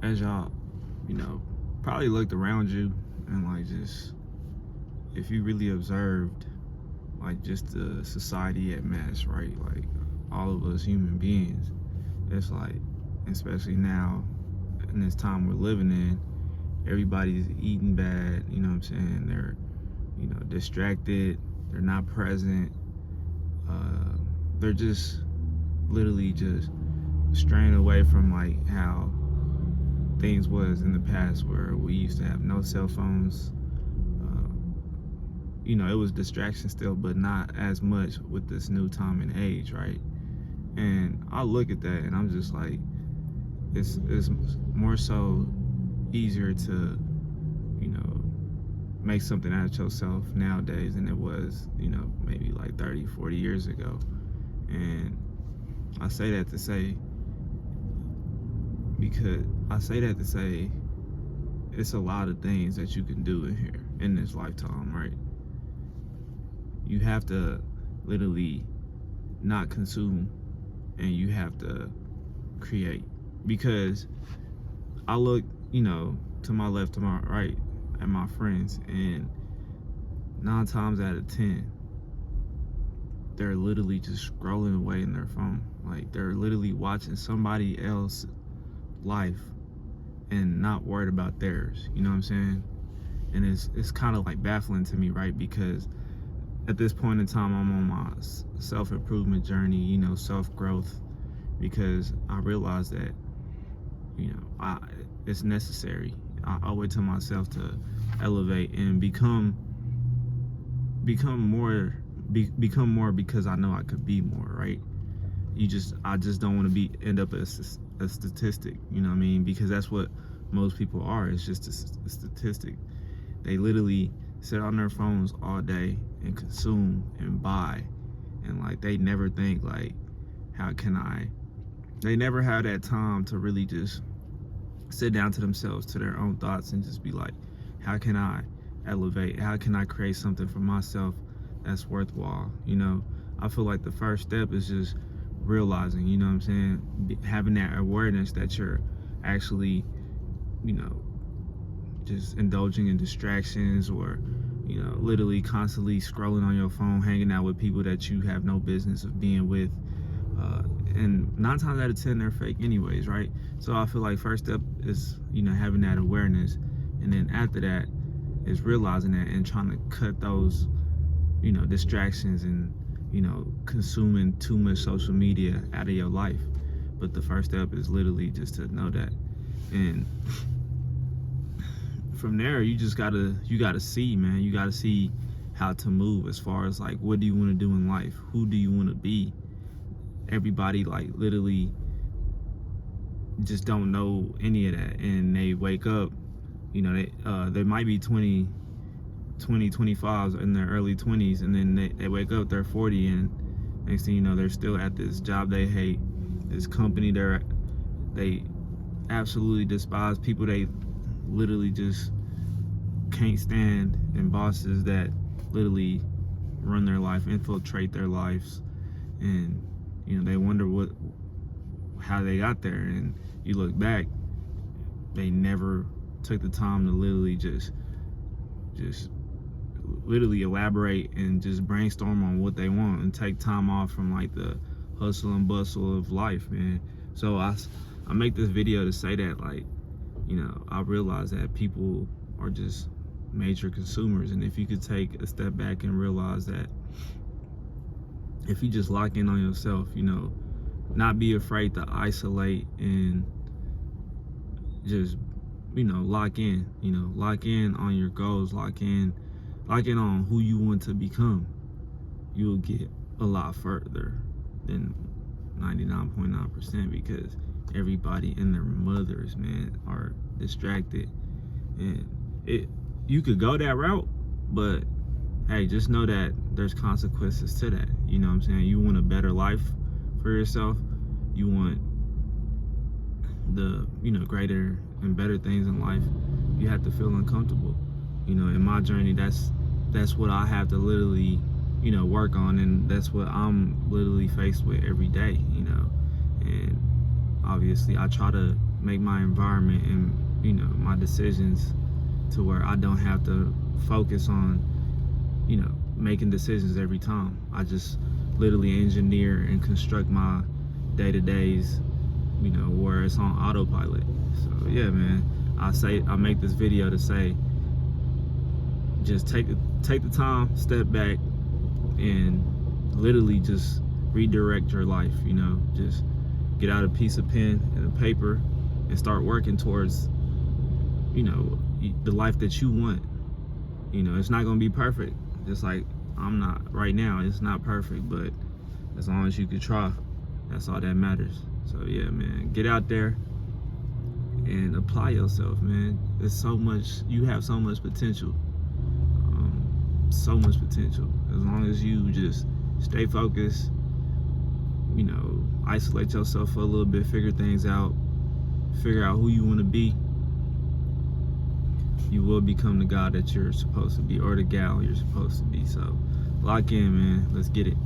as y'all, you know, probably looked around you and like just if you really observed like just the society at mass, right? Like all of us human beings, it's like, especially now in this time we're living in, everybody's eating bad, you know what I'm saying? They're, distracted, they're not present, uh, they're just literally just straying away from like how things was in the past where we used to have no cell phones. uh, it was distraction still, but not as much with this new time and age, right? And I look at that and I'm just like, it's more so easier to, you know, make something out of yourself nowadays than it was, maybe like 30, 40 years ago. And I say that to say, because I say that to say it's a lot of things that you can do in here in this lifetime, right? You have to literally not consume, and you have to create. Because I look, to my left, to my right, at my friends, and 9 times out of 10, they're literally just scrolling away in their phone. Like they're literally watching somebody else's life and not worried about theirs. You know what I'm saying? And it's kind of like baffling to me, right? Because at this point in time, I'm on my self-improvement journey, self-growth, because I realize that, it's necessary. I owe it to myself to elevate and become more, become more, because I know I could be more, right? I just don't want to end up as a statistic, you know what I mean? Because that's what most people are. It's just a statistic. They literally sit on their phones all day and consume and buy, and like they never think like, how can I? They never have that time to really just sit down to themselves, to their own thoughts, and just be like, how can I elevate? How can I create something for myself that's worthwhile? I feel like the first step is just realizing, you know what I'm saying, having that awareness that you're actually, just indulging in distractions, or literally constantly scrolling on your phone, hanging out with people that you have no business of being with, and 9 times out of 10 they're fake anyways, right? So I feel like first step is having that awareness, and then after that is realizing that and trying to cut those distractions and consuming too much social media out of your life. But the first step is literally just to know that, and from there you gotta see, man. You gotta see how to move as far as like, what do you want to do in life? Who do you want to be? Everybody like literally just don't know any of that, and they wake up, they might be 25s in their early 20s, and then they wake up, they're 40, and next thing you know, they're still at this job they hate, this company they absolutely despise, people they literally just can't stand, and bosses that literally run their life, infiltrate their lives, and they wonder how they got there. And you look back, they never took the time to literally just literally elaborate and just brainstorm on what they want, and take time off from like the hustle and bustle of life, man. So I make this video to say that, like, I realize that people are just major consumers, and if you could take a step back and realize that, if you just lock in on yourself, not be afraid to isolate, and just lock in on your goals, lock in on who you want to become, you'll get a lot further than 99.9%, because everybody and their mothers, man, are distracted. And you could go that route, but hey, just know that there's consequences to that. You know what I'm saying? You want a better life for yourself, you want the greater and better things in life, you have to feel uncomfortable. In my journey, that's what I have to literally work on, and that's what I'm literally faced with every day. And obviously I try to make my environment and, you know, my decisions to where I don't have to focus on, you know, making decisions every time. I just literally engineer and construct my day-to-days, you know, where it's on autopilot. So yeah, man, I make this video to say, just take the time, step back, and literally just redirect your life. You know, just get out a piece of pen and a paper and start working towards, you know, the life that you want. You know, it's not gonna be perfect, just like I'm not right now. It's not perfect, but as long as you can try, that's all that matters. So yeah, man, get out there and apply yourself, man. There's so much, you have so much potential. So much potential. As long as you just stay focused, you know, isolate yourself for a little bit, figure things out, figure out who you want to be, you will become the guy that you're supposed to be, or the gal you're supposed to be. So lock in, man. Let's get it.